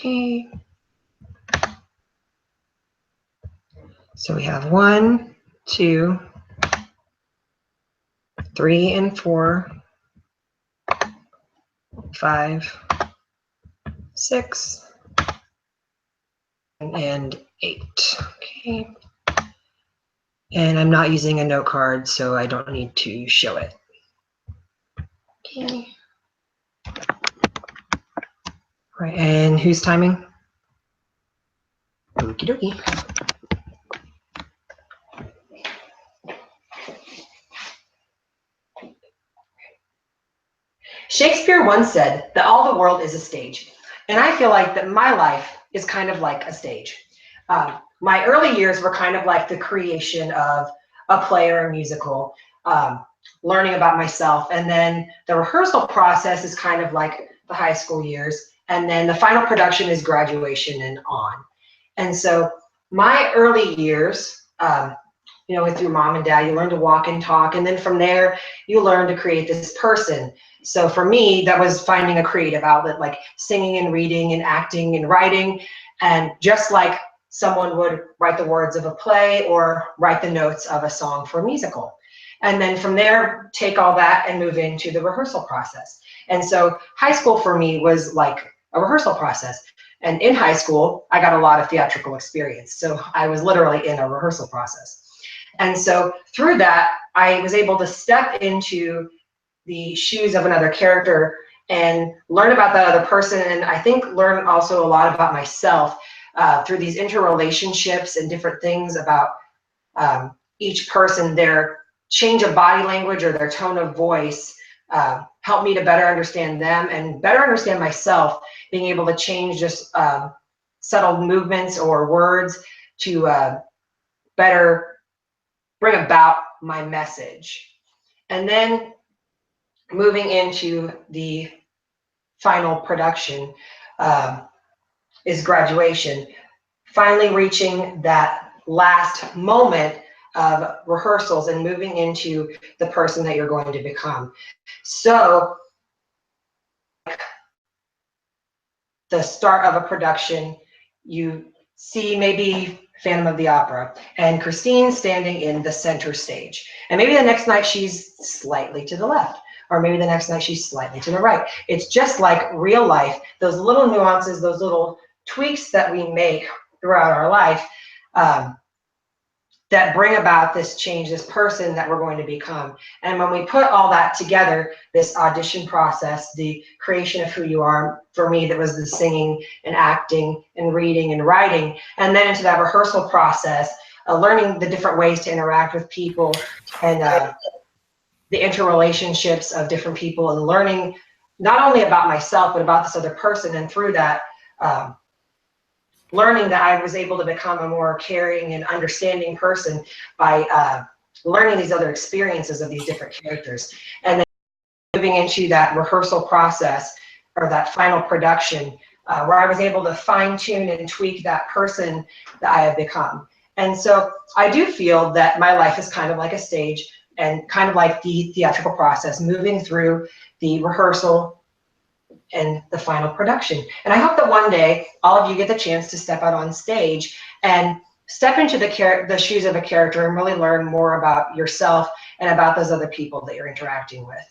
Okay. So we have 1, 2, 3, and 4, 5, 6, and 8. Okay. And I'm not using a note card, so I don't need to show it. Okay. Right, and who's timing? Okie dokie. Shakespeare once said that all the world is a stage. And I feel like that my life is kind of like a stage. My early years were kind of like the creation of a play or a musical, learning about myself. And then the rehearsal process is kind of like the high school years. And then the final production is graduation and on. And so my early years, you know, with your mom and dad, you learn to walk and talk. And then from there, you learn to create this person. So for me, that was finding a creative outlet, like singing and reading and acting and writing. And just like someone would write the words of a play or write the notes of a song for a musical. And then from there, take all that and move into the rehearsal process. And so high school for me was like a rehearsal process. And in high school, I got a lot of theatrical experience. So I was literally in a rehearsal process. And so through that, I was able to step into the shoes of another character and learn about that other person. And I think learn also a lot about myself through these interrelationships and different things about each person, their change of body language or their tone of voice helped me to better understand them and better understand myself, being able to change just subtle movements or words to better bring about my message. And then moving into the final production is graduation, finally reaching that last moment of rehearsals and moving into the person that you're going to become. So the start of a production, you see maybe Phantom of the Opera and Christine standing in the center stage. And maybe the next night she's slightly to the left, or maybe the next night she's slightly to the right. It's just like real life, those little nuances, those little tweaks that we make throughout our life that bring about this change, this person that we're going to become. And when we put all that together, this audition process, the creation of who you are, for me, that was the singing and acting and reading and writing, and then into that rehearsal process, learning the different ways to interact with people and the interrelationships of different people, and learning not only about myself, but about this other person. And through that, learning that I was able to become a more caring and understanding person by learning these other experiences of these different characters. And then moving into that rehearsal process or that final production where I was able to fine tune and tweak that person that I have become. And so I do feel that my life is kind of like a stage and kind of like the theatrical process, moving through the rehearsal and the final production. And I hope that one day all of you get the chance to step out on stage and step into the shoes of a character and really learn more about yourself and about those other people that you're interacting with.